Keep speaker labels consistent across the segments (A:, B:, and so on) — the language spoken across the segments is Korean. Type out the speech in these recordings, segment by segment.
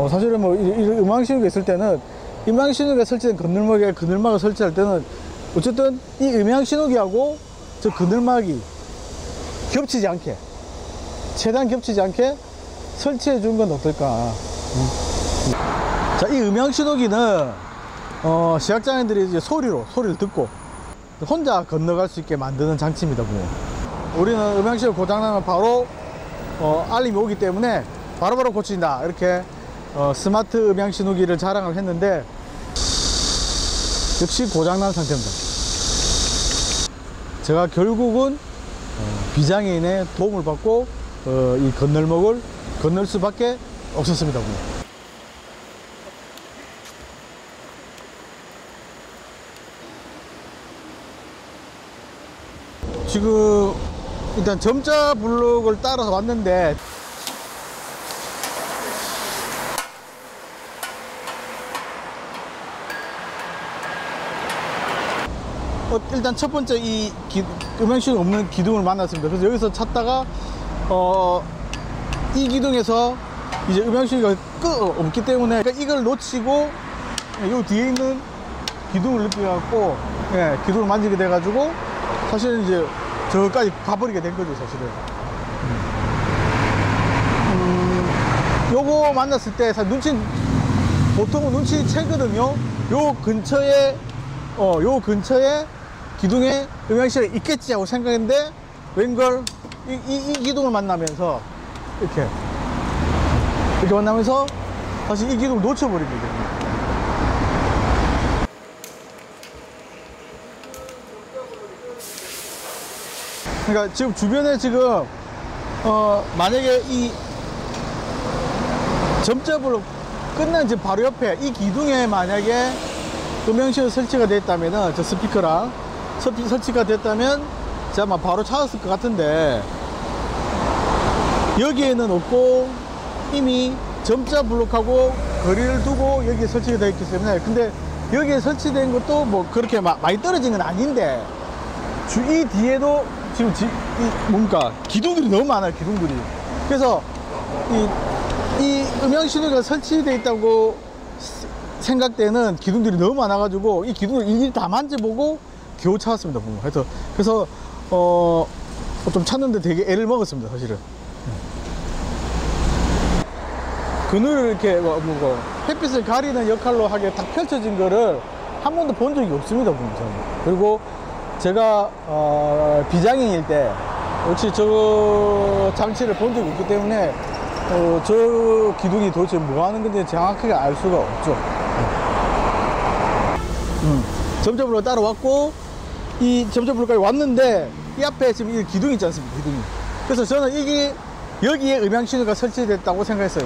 A: 사실은 뭐 이 음향신호기가 있을 때는 음향신호기가 설치된 그늘막을 설치할 때는 어쨌든 이 음향신호기하고 저 그늘막이 겹치지 않게, 최대한 겹치지 않게 설치해 준 건 어떨까. 자, 이 음향신호기는 시각장애인들이 이제 소리를 듣고 혼자 건너갈 수 있게 만드는 장치입니다. 우리는 음향신호 고장나면 바로 알림이 오기 때문에 바로바로 고친다, 이렇게 스마트 음향신호기를 자랑을 했는데 역시 고장난 상태입니다. 제가 결국은 비장애인의 도움을 받고 이 건널목을 건널 수밖에 없었습니다. 지금 일단 점자 블록을 따라서 왔는데 일단 첫 번째 이 음향신호 없는 기둥을 만났습니다. 그래서 여기서 찾다가 이 기둥에서 이제 음향신호가 없기 때문에 이걸 놓치고 요 뒤에 있는 기둥을 느껴갖고 기둥을 만지게 돼가지고 사실은 이제 저까지 가버리게 된 거죠, 사실은. 요거 만났을 때 사실 보통은 눈치채거든요. 요 근처에 기둥에 음향신호가 있겠지 하고 생각했는데 웬걸 이 기둥을 만나면서 이렇게 만나면서 사실 이 기둥을 놓쳐버립니다. 그러니까 지금 주변에 만약에 이 점자블록 끝난 지금 바로 옆에 이 기둥에 만약에 음향신호 설치가 됐다면은 저 스피커랑 설치가 됐다면 제가 아마 바로 찾았을 것 같은데 여기에는 없고 이미 점자 블록하고 거리를 두고 여기에 설치가 되어 있기 때문에, 근데 여기에 설치된 것도 뭐 그렇게 많이 떨어진 건 아닌데 이 뒤에도 지금 뭔가 기둥들이 너무 많아요, 기둥들이. 그래서 이 음향신호가 설치되어 있다고 생각되는 기둥들이 너무 많아가지고 이 기둥을 일일이 다 만져보고 겨우 찾았습니다. 그래서 좀 찾는데 되게 애를 먹었습니다, 사실은. 그늘을 이렇게 햇빛을 가리는 역할로 하게 딱 펼쳐진 거를 한 번도 본 적이 없습니다, 저는. 그리고 제가 비장애인일 때 역시 저 장치를 본 적이 없기 때문에 저 기둥이 도대체 뭐 하는 건지 정확하게 알 수가 없죠. 점자블록 따라왔고 이 점자블록까지 왔는데 이 앞에 지금 이 기둥이 있지 않습니까, 기둥이. 그래서 저는 여기에 음향신호가 설치됐다고 생각했어요.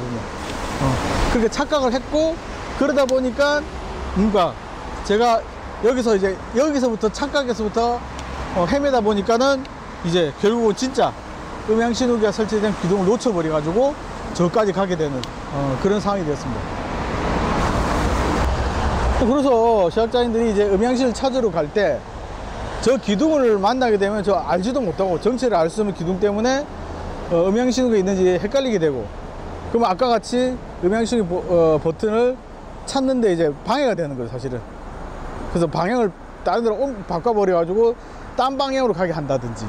A: 그렇게 착각을 했고, 그러다 보니까 뭔가 제가 여기서부터 착각에서부터 헤매다 보니까는 이제 결국은 진짜 음향신호기가 설치된 기둥을 놓쳐버려 가지고 저까지 가게 되는 그런 상황이 되었습니다. 그래서 시각장애인들이 이제 음향신호를 찾으러 갈 때 저 기둥을 만나게 되면 저 알지도 못하고 정체를 알 수 없는 기둥 때문에 음향신호가 있는지 헷갈리게 되고, 그러면 아까 같이 음향신호 버튼을 찾는데 이제 방해가 되는 거예요, 사실은. 그래서 방향을 다른 데로 바꿔버려 가지고 딴 방향으로 가게 한다든지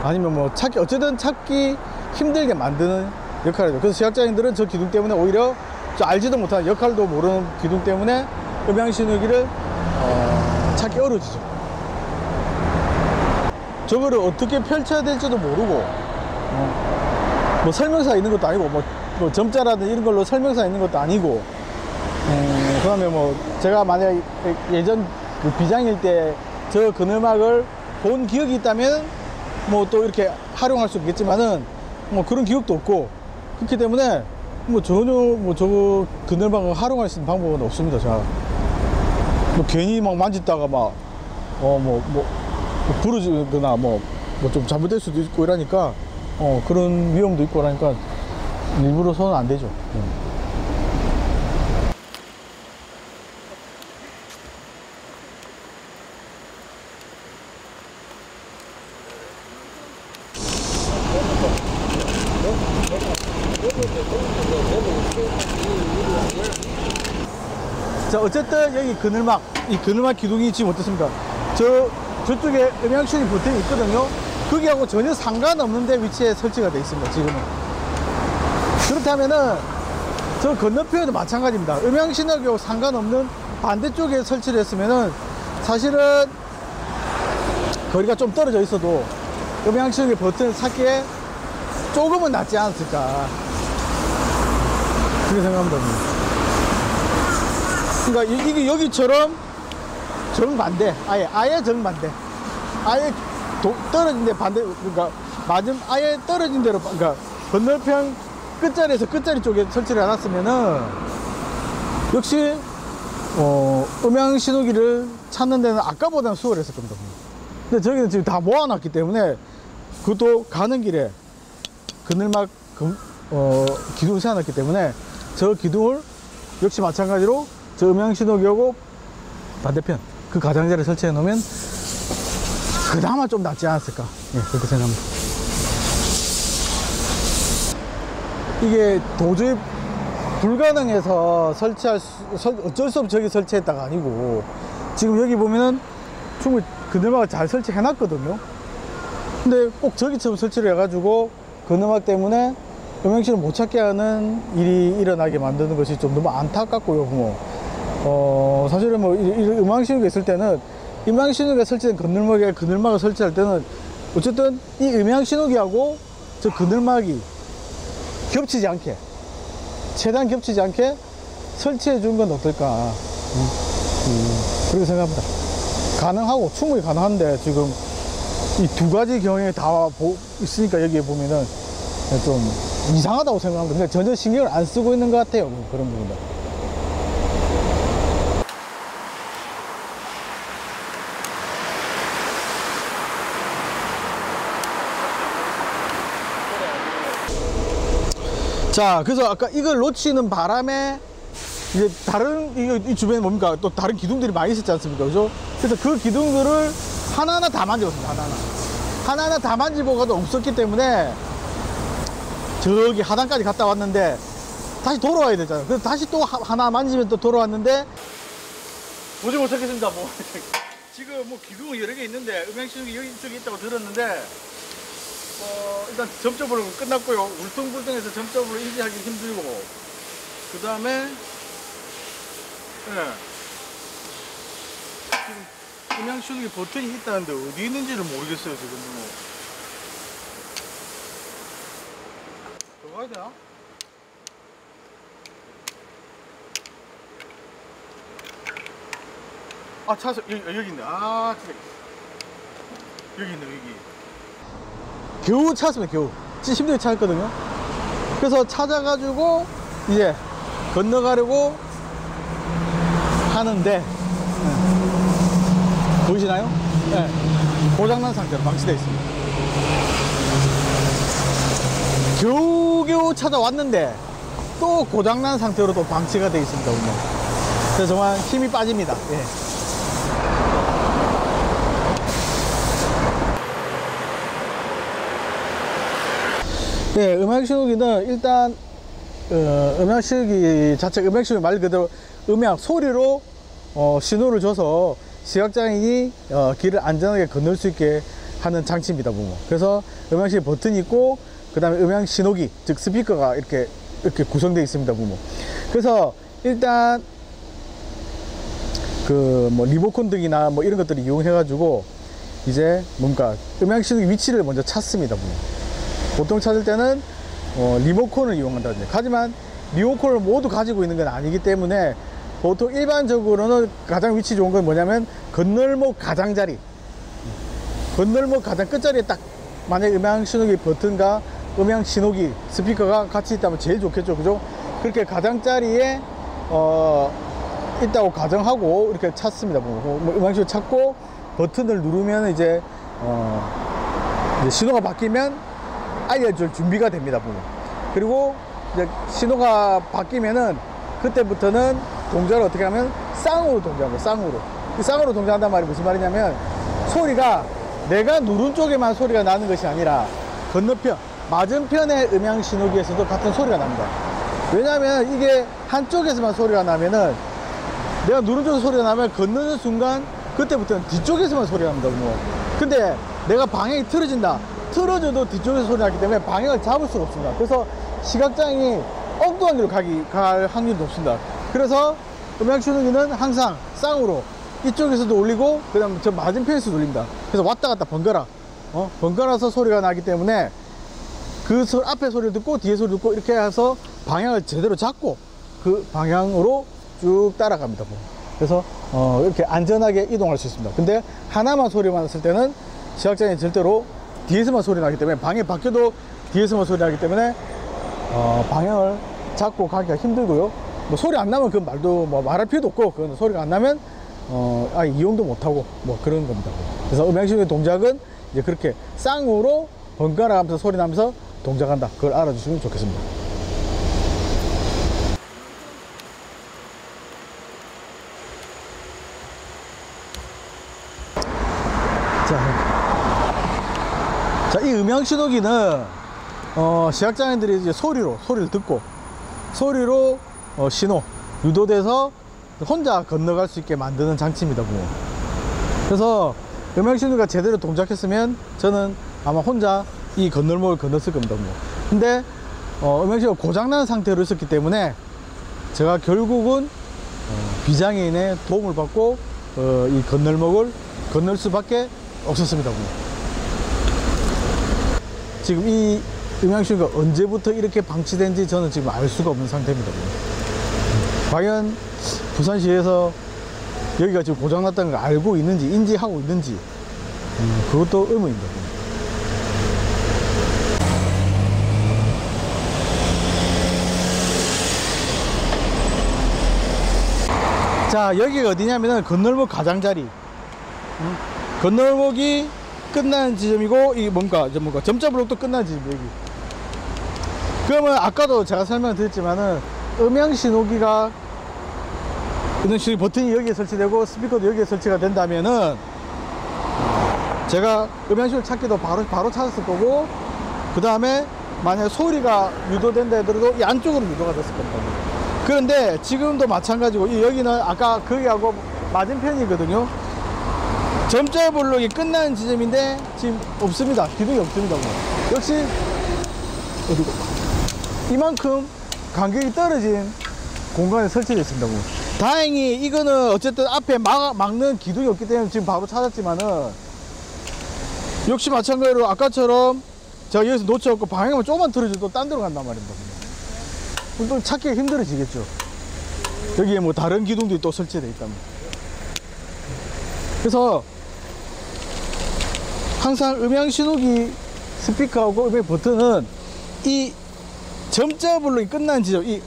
A: 아니면 뭐 어쨌든 찾기 힘들게 만드는 역할이죠. 그래서 시각장애인들은 저 기둥 때문에 오히려 저 알지도 못하는, 역할도 모르는 기둥 때문에 음향신호기를 찾기 어려워지죠. 저거를 어떻게 펼쳐야 될지도 모르고 뭐 설명서가 있는 것도 아니고 뭐 점자라든지 이런 걸로 설명서가 있는 것도 아니고 그 다음에 뭐 제가 만약 예전 그 비장일 때 저 그늘막을 본 기억이 있다면 뭐 또 이렇게 활용할 수 있겠지만은 뭐 그런 기억도 없고, 그렇기 때문에 뭐 전혀 뭐 저거 그늘막을 활용할 수 있는 방법은 없습니다. 제가 뭐 괜히 막 만지다가 막 부러지거나 뭐 좀 잘못될 수도 있고 이러니까 그런 위험도 있고 그러니까 일부러 손은 안 되죠. 자, 어쨌든 여기 그늘막, 이 그늘막 기둥이 지금 어떻습니까? 저쪽에 음향신호기 버튼이 있거든요. 거기하고 전혀 상관없는 데 위치에 설치가 되어 있습니다, 지금은. 그렇다면은 저 건너편에도 마찬가지입니다. 음향신호기하고 상관없는 반대쪽에 설치를 했으면은 사실은 거리가 좀 떨어져 있어도 음향신호기 버튼을 찾기에 조금은 낫지 않았을까, 그렇게 생각합니다. 그러니까 이게 여기처럼 정반대, 아예 정반대, 아예 떨어진 데 반대, 그러니까 아예 떨어진 대로, 그러니까 건너편 끝자리에서 끝자리 쪽에 설치를 해놨으면은 역시 음향 신호기를 찾는 데는 아까보다는 수월했을 겁니다. 근데 저기는 지금 다 모아놨기 때문에, 그것도 가는 길에 그늘막 기둥을 세워놨기 때문에 저 기둥을 역시 마찬가지로 저 음향 신호기하고 반대편 그 가장자리에 설치해 놓으면 그나마 좀 낫지 않았을까, 예, 그렇게 생각합니다. 이게 도저히 불가능해서 어쩔 수 없이 저기 설치했다가 아니고, 지금 여기 보면은 충분히 그늘막을 잘 설치해 놨거든요. 근데 꼭 저기처럼 설치를 해가지고 그늘막 때문에 음향신호 못 찾게 하는 일이 일어나게 만드는 것이 좀 너무 안타깝고요. 뭐 사실은 뭐 음향신호가 있을 때는, 음향신호기가 설치된 그늘막을 설치할 때는 어쨌든 이 음향신호기하고 저 그늘막이 겹치지 않게, 최대한 겹치지 않게 설치해 준 건 어떨까, 그렇게 생각합니다. 가능하고 충분히 가능한데, 지금 이 두 가지 경향이 다 있으니까 여기에 보면은 좀 이상하다고 생각합니다. 근데 전혀 신경을 안 쓰고 있는 것 같아요, 그런 부분은. 자, 그래서 아까 이걸 놓치는 바람에 이제 이 주변에 뭡니까? 또 다른 기둥들이 많이 있었지 않습니까? 그죠? 그래서 그 기둥들을 하나하나 다 만져봤습니다. 하나하나 다 만져보고도 없었기 때문에 저기 하단까지 갔다 왔는데 다시 돌아와야 되잖아요. 그래서 다시 또 하나 만지면 또 돌아왔는데 보지 못하겠습니다. 뭐 지금 뭐 기둥은 여러 개 있는데 음향신호기 여기 쪽에 있다고 들었는데 일단 점적으로 끝났고요. 울퉁불퉁해서 점적으로 인지하기 힘들고, 그 다음에 지금 음향신호기 버튼이 있다는데 어디 있는지를 모르겠어요. 지금 더 가야 되나? 아, 찾았어. 여기 있네. 아, 진짜. 여기 있네, 여기. 겨우 찾았습니다. 겨우 진짜 힘들게 찾았거든요. 그래서 찾아가지고 이제 건너가려고 하는데, 보이시나요? 네. 고장난 상태로 방치되어 있습니다. 겨우겨우 찾아왔는데 또 고장난 상태로 또 방치가 되어 있습니다. 오늘. 그래서 정말 힘이 빠집니다. 예. 네, 음향신호기는 일단 음향신호기 자체, 음향신호기 말 그대로 소리로 신호를 줘서 시각장애인이 길을 안전하게 건널 수 있게 하는 장치입니다. 보면. 그래서 음향신호기 버튼이 있고, 그 다음에 음향신호기, 즉 스피커가 이렇게 구성되어 있습니다. 보면. 그래서 일단 뭐 리모컨 등이나 뭐 이런 것들을 이용해 가지고 이제 뭔가 음향신호기 위치를 먼저 찾습니다. 보면. 보통 찾을 때는 리모컨을 이용한다든지, 하지만 리모컨을 모두 가지고 있는 건 아니기 때문에 보통 일반적으로는 가장 위치 좋은 건 뭐냐면 건널목 가장자리, 건널목 가장 끝자리에 딱 만약에 음향신호기 버튼과 음향신호기 스피커가 같이 있다면 제일 좋겠죠. 그죠? 그렇게 가장자리에 있다고 가정하고 이렇게 찾습니다. 음향신호 찾고 버튼을 누르면 이제 신호가 바뀌면 알려줄 준비가 됩니다. 보면. 그리고 이제 신호가 바뀌면은 그때부터는 동작을 어떻게 하면 쌍으로 동작합니다. 쌍으로 동작한다는 말이 무슨 말이냐면, 소리가 내가 누른 쪽에만 소리가 나는 것이 아니라 건너편 맞은편의 음향신호기에서도 같은 소리가 납니다. 왜냐면 이게 한쪽에서만 소리가 나면은 내가 누른 쪽에서 소리가 나면 건너는 순간 그때부터는 뒤쪽에서만 소리가 납니다. 뭐. 근데 내가 방향이 틀어져도 뒤쪽에서 소리 나기 때문에 방향을 잡을 수가 없습니다. 그래서 시각장애인이 엉뚱한 길로 갈 확률이 높습니다. 그래서 음향신호기는 항상 쌍으로 이쪽에서도 올리고 그 다음 저 맞은편에서도 올립니다. 그래서 왔다 갔다 번갈아서 소리가 나기 때문에 그 앞에 소리를 듣고 뒤에 소리를 듣고 이렇게 해서 방향을 제대로 잡고 그 방향으로 쭉 따라갑니다. 그래서 이렇게 안전하게 이동할 수 있습니다. 근데 하나만 소리가 났을 때는 시각장애인 절대로 뒤에서만 소리 나기 때문에 방향이 바뀌어도 뒤에서만 소리 나기 때문에 방향을 잡고 가기가 힘들고요. 뭐 소리 안 나면 그 말도 뭐 말할 필요도 없고, 그건 소리가 안 나면 이용도 못하고 뭐 그런 겁니다. 그래서 음향신호의 동작은 이제 그렇게 쌍으로 번갈아 가면서 소리 나면서 동작한다. 그걸 알아주시면 좋겠습니다. 자, 이 음향신호기는 시각장애인들이 이제 소리를 듣고 소리로 신호 유도돼서 혼자 건너갈 수 있게 만드는 장치입니다. 그래서 음향신호가 제대로 동작했으면 저는 아마 혼자 이 건널목을 건넜을 겁니다. 근데 음향신호가 고장난 상태로 있었기 때문에 제가 결국은 비장애인의 도움을 받고 이 건널목을 건널 수밖에 없었습니다. 지금 이 음향신호가 언제부터 이렇게 방치된지 저는 지금 알 수가 없는 상태입니다. 과연 부산시에서 여기가 지금 고장났다는 걸 알고 있는지 인지하고 있는지 그것도 의문입니다. 자, 여기가 어디냐면은 건널목 가장자리, 건널목이 끝나는 지점이고, 이 뭔가 점자블록도 끝나는 지점, 여기. 그러면 아까도 제가 설명을 드렸지만은 음향신호기 버튼이 여기에 설치되고 스피커도 여기에 설치가 된다면은 제가 음향신호 찾기도 바로 찾았을 거고, 그 다음에 만약에 소리가 유도된다 하더라도 이 안쪽으로 유도가 됐을 겁니다. 그런데 지금도 마찬가지고, 여기는 아까 거기하고 맞은편이거든요. 점자블록이 끝나는 지점인데 지금 없습니다. 기둥이 없습니다. 역시 어디고 이만큼 간격이 떨어진 공간에 설치되어 있습니다. 다행히 이거는 어쨌든 앞에 막는 기둥이 없기 때문에 지금 바로 찾았지만은, 역시 마찬가지로 아까처럼 제가 여기서 놓쳐갖고 방향만 조금만 틀어줘도 딴 데로 간단 말입니다. 또 찾기가 힘들어지겠죠. 여기에 뭐 다른 기둥들이 또 설치되어 있다면. 그래서 항상 음향신호기 스피커하고 음향 버튼은 이 점자블록이 끝나는 지점, 이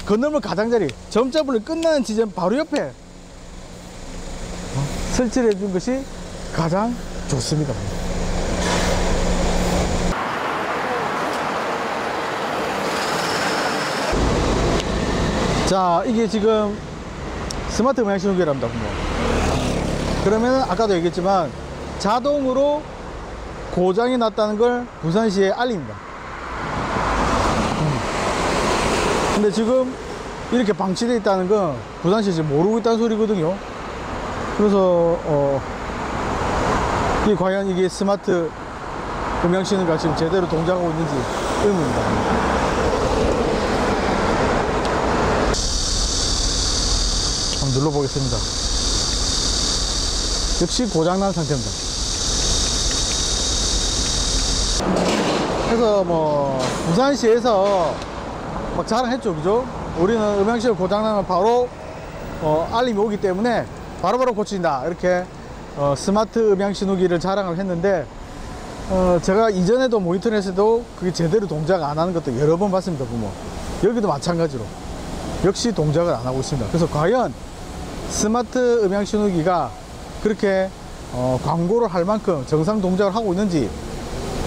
A: 건널목 가장자리 점자블록이 끝나는 지점 바로 옆에 설치를 해준 것이 가장 좋습니다. 자, 이게 지금 스마트 음향신호기랍니다. 그러면 아까도 얘기했지만 자동으로 고장이 났다는 걸 부산시에 알립니다. 근데 지금 이렇게 방치되어 있다는 건 부산시 지금 모르고 있다는 소리거든요. 그래서 이게 과연 이게 스마트 음향신호가 지금 제대로 동작하고 있는지 의문입니다. 한번 눌러보겠습니다. 역시 고장난 상태입니다. 그래서 뭐 부산시에서 막 자랑했죠, 그죠? 우리는 음향신호 고장나면 바로 알림이 오기 때문에 바로바로 고친다, 이렇게 스마트 음향신호기를 자랑을 했는데, 제가 이전에도 모니터넷에도 그게 제대로 동작 안 하는 것도 여러 번 봤습니다. 여기도 마찬가지로 역시 동작을 안 하고 있습니다. 그래서 과연 스마트 음향신호기가 그렇게 광고를 할 만큼 정상 동작을 하고 있는지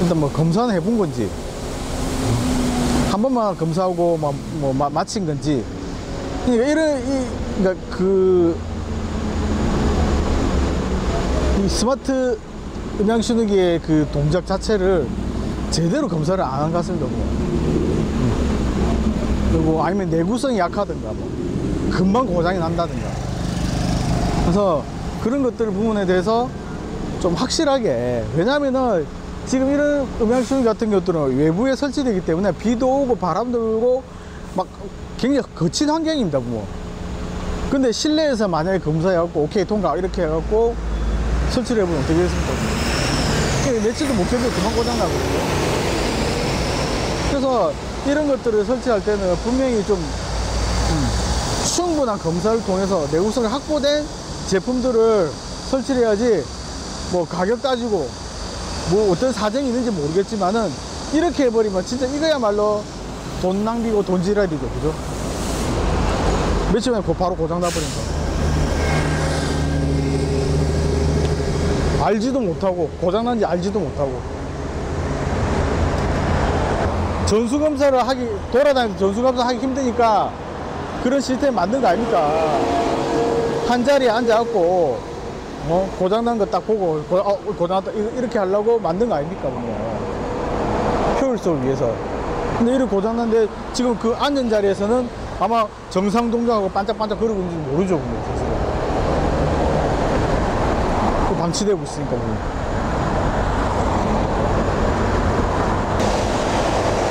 A: 일단 뭐 검사는 해본 건지, 한 번만 검사하고 마친 건지. 그러니까 이 스마트 음향신호기의 그 동작 자체를 제대로 검사를 안 한 것 같습니다. 그리고 아니면 내구성이 약하든가 뭐 금방 고장이 난다든가. 그래서 그런 것들 부분에 대해서 좀 확실하게, 왜냐면은 지금 이런 음향신호기 같은 것들은 외부에 설치되기 때문에 비도 오고 바람도 불고 막 굉장히 거친 환경입니다 뭐. 근데 실내에서 만약에 검사해갖고 오케이 통과 이렇게 해갖고 설치를 해보면 어떻게 됐습니까? 며칠도 못 견뎌 그만 고장나거든요. 그래서 이런 것들을 설치할 때는 분명히 좀 충분한 검사를 통해서 내구성이 확보된 제품들을 설치를 해야지, 뭐 가격 따지고 뭐 어떤 사정이 있는지 모르겠지만은 이렇게 해버리면 진짜 이거야말로 돈 낭비고 돈 지랄이죠, 그죠? 며칠 만에 바로 고장 나버린다. 알지도 못하고, 고장난지 알지도 못하고. 전수검사를 하기, 돌아다니면서 전수검사 하기 힘드니까 그런 시스템 만든 거 아닙니까? 한 자리에 앉아갖고, 고장난 거 딱 보고, 고장났다, 이렇게 하려고 만든 거 아닙니까? 효율성을 위해서. 근데 이렇게 고장났는데 지금 그 앉은 자리에서는 아마 정상 동작하고 반짝반짝 거리고 있는지 모르죠, 사실은. 방치되고 있으니까.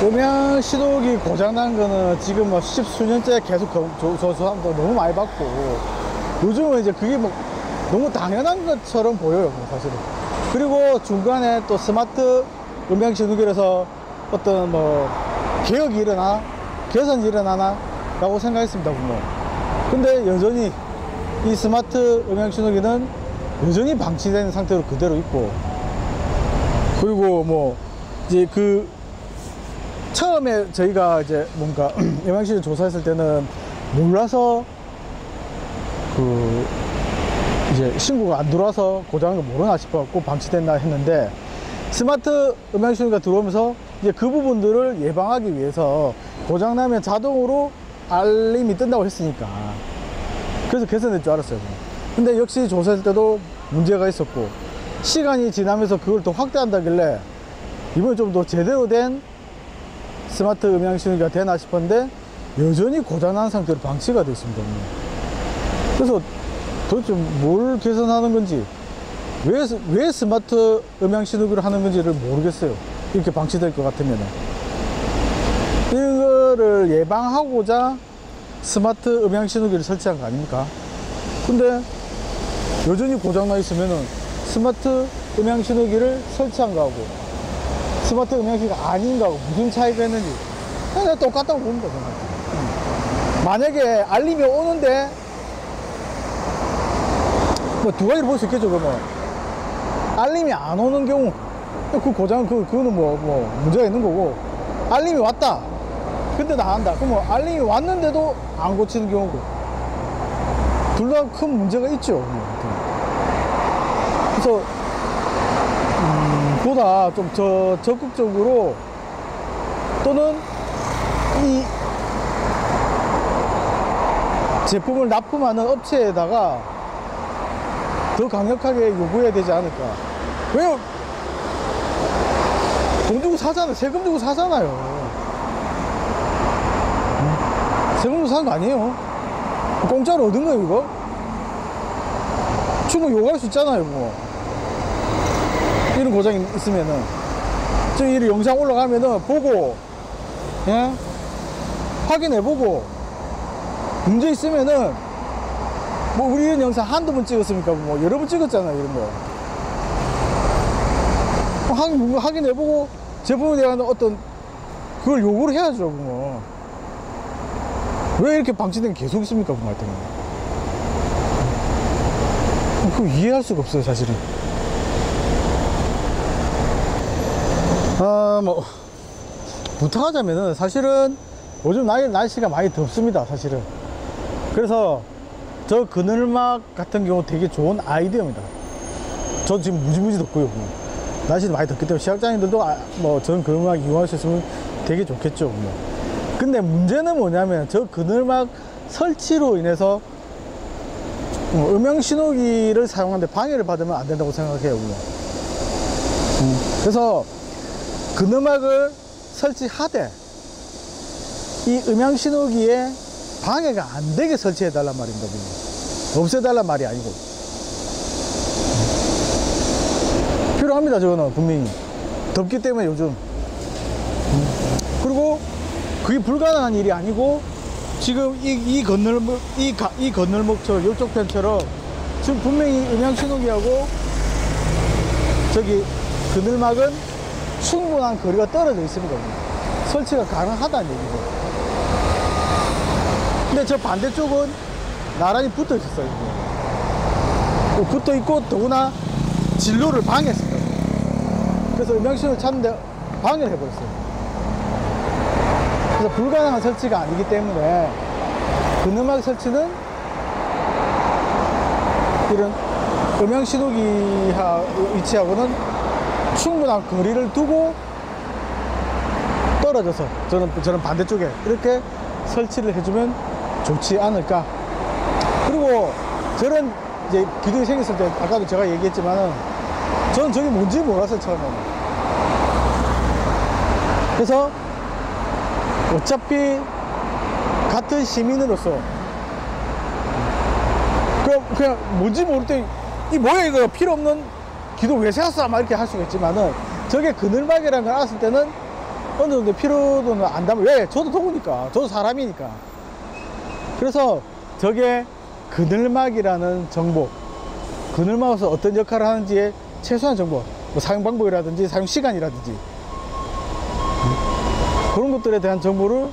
A: 음향신호기 고장난 거는 지금 뭐 십수년째 계속 저 사람도 너무 많이 봤고, 요즘은 이제 그게 뭐 너무 당연한 것처럼 보여요, 사실은. 그리고 중간에 또 스마트 음향신호기라서 어떤 뭐 개혁이 일어나, 개선이 일어나나 라고 생각했습니다, 분명. 근데 여전히 이 스마트 음향신호기는 여전히 방치된 상태로 그대로 있고, 그리고 뭐 이제 그 처음에 저희가 이제 뭔가 음향신호 조사했을 때는 몰라서 그 이제 신고가 안 들어와서 고장난 거 모르나 싶어갖고 방치됐나 했는데, 스마트 음향신호가 들어오면서 이제 그 부분들을 예방하기 위해서 고장나면 자동으로 알림이 뜬다고 했으니까 그래서 개선될 줄 알았어요. 근데 역시 조사할 때도 문제가 있었고, 시간이 지나면서 그걸 더 확대한다길래 이번에 좀 더 제대로 된 스마트 음향신호기가 되나 싶었는데 여전히 고장난 상태로 방치가 되어 있습니다. 그래서 도대체 뭘 개선하는 건지, 왜 스마트 음향신호기를 하는 건지를 모르겠어요. 이렇게 방치될 것 같으면. 이거를 예방하고자 스마트 음향신호기를 설치한 거 아닙니까? 근데 여전히 고장나 있으면은 스마트 음향신호기를 설치한 거하고 스마트 음향신호기가 아닌 거하고 무슨 차이가 있는지 그냥 똑같다고 봅니다, 저는. 만약에 알림이 오는데 뭐 두 가지로 볼 수 있겠죠. 그러면 알림이 안 오는 경우, 그 고장, 그거는 뭐 문제가 있는 거고, 알림이 왔다 근데 안 한다, 그럼 알림이 왔는데도 안 고치는 경우고, 둘 다 큰 문제가 있죠. 그래서 보다 좀 적극적으로, 또는 이 제품을 납품하는 업체에다가 더 강력하게 요구해야 되지 않을까. 왜요? 돈 주고 사잖아요. 세금 주고 사잖아요. 세금 주고 산 거 아니에요. 공짜로 얻은 거예요, 이거? 충분히 요구할 수 있잖아요, 뭐. 이런 고장이 있으면은. 저 이 영상 올라가면은 보고, 예? 확인해보고, 문제 있으면은, 뭐, 우리 이런 영상 한두 번 찍었습니까? 뭐, 여러 번 찍었잖아요, 이런 거. 확인해보고, 제품에 대한 어떤, 그걸 요구를 해야죠, 뭐. 왜 이렇게 방치된 게 계속 있습니까, 그 말 때문에. 그거 이해할 수가 없어요, 사실은. 뭐, 부탁하자면은, 사실은, 요즘 날씨가 많이 덥습니다, 사실은. 그래서, 저 그늘막 같은 경우 되게 좋은 아이디어입니다. 저 지금 무지무지 덥고요. 날씨도 많이 덥기 때문에 시각장애인들도 뭐 전 그늘막 이용할 수 있으면 되게 좋겠죠. 근데 문제는 뭐냐면 저 그늘막 설치로 인해서 음향신호기를 사용하는데 방해를 받으면 안 된다고 생각해요. 그래서 그늘막을 설치하되 이 음향신호기에 방해가 안 되게 설치해 달란 말입니다. 없애달란 말이 아니고. 필요합니다. 저거는 분명히 덥기 때문에 요즘. 그리고 그게 불가능한 일이 아니고 지금 이 건널목처럼 이쪽 편처럼 지금 분명히 음향신호기하고 저기 그늘막은 충분한 거리가 떨어져 있습니다. 설치가 가능하다는 얘기죠. 근데 저 반대쪽은 나란히 붙어 있었어요. 붙어 있고 더구나 진로를 방해했습니다. 그래서 음향신호를 찾는데 방해를 해버렸어요. 그래서 불가능한 설치가 아니기 때문에 그늘막 설치는 이런 음향신호기 위치하고는 충분한 거리를 두고 떨어져서 저는 반대쪽에 이렇게 설치를 해주면 좋지 않을까. 그리고 저런 이제 기둥이 생겼을 때 아까도 제가 얘기했지만은 저는 저게 뭔지 몰랐어요, 처음에는. 그래서 어차피 같은 시민으로서 그냥 뭔지 모를 때 이 뭐야 이거 필요 없는 기둥 왜 세웠어 막 이렇게 할 수가 있지만은 저게 그늘막이라는 걸 알았을 때는 어느 정도 필요도는 안다면 왜 저도 도구니까 저도 사람이니까. 그래서 저게 그늘막이라는 정보, 그늘막에서 어떤 역할을 하는지의 최소한 정보, 뭐 사용 방법이라든지 사용 시간이라든지 그런 것들에 대한 정보를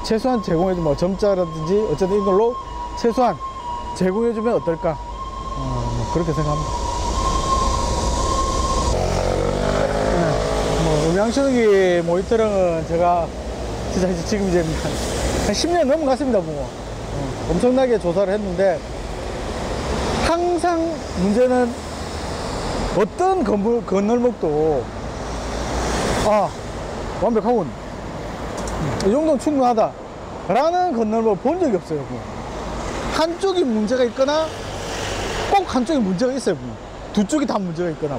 A: 최소한 제공해주면 뭐 점자라든지 어쨌든 이걸로 최소한 제공해주면 어떨까, 뭐 그렇게 생각합니다. 네, 뭐 음향신호기 모니터링은 제가 진짜 지금 이제 한 10년 넘어갔습니다. 뭐 엄청나게 조사를 했는데 항상 문제는 어떤 건널목도 완벽하군, 이 정도는 충분하다 라는 건널목 본 적이 없어요. 한쪽이 문제가 있거나 꼭 한쪽이 문제가 있어요. 두 쪽이 다 문제가 있거나.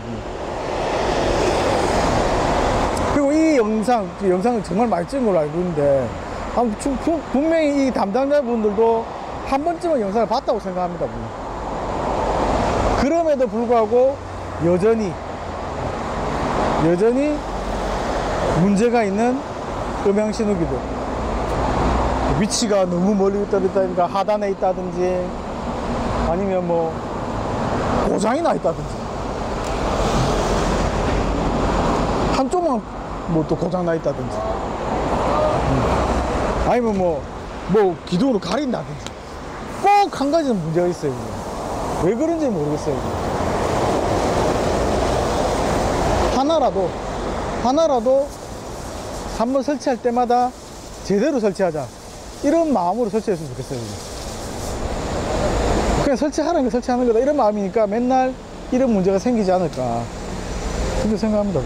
A: 그리고 이 영상을 정말 많이 찍은 걸로 알고 있는데 분명히 이 담당자분들도 한 번쯤은 영상을 봤다고 생각합니다. 그럼에도 불구하고 여전히 문제가 있는 음향신호기들, 위치가 너무 멀리 있다든가 하단에 있다든지 아니면 뭐 고장이 나 있다든지 한쪽만 뭐 또 고장 나 있다든지 아니면 뭐 기둥으로 가린다든지 꼭 한 가지는 문제가 있어요. 왜 그런지 모르겠어요. 하나라도 한번 설치할 때마다 제대로 설치하자 이런 마음으로 설치했으면 좋겠어요. 그냥 설치하라는 게 설치하는 거다 이런 마음이니까 맨날 이런 문제가 생기지 않을까 그렇게 생각합니다.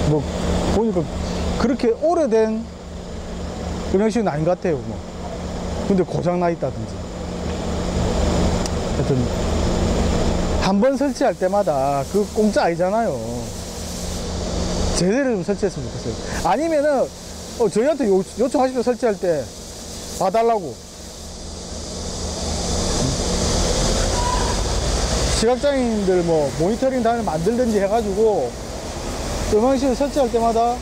A: 뭐 보니까 그렇게 오래된 음향신호는 아닌 것 같아요. 근데 고장 나 있다든지 하여튼 한 번 설치할 때마다 그 공짜 아니잖아요. 제대로 좀 설치했으면 좋겠어요. 아니면은 저희한테 요청하십시오. 설치할 때 봐달라고. 시각장애인들 뭐 모니터링 단을 만들든지 해가지고 음향신호 설치할 때마다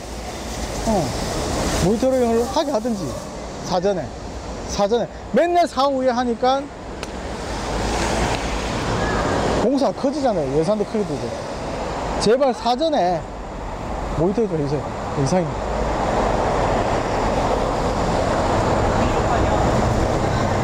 A: 모니터링을 하게 하든지 사전에 맨날 사후에 하니까 공사가 커지잖아요. 예산도 크게 들고. 제발 사전에 모니터링 좀 해주세요. 이상입니다.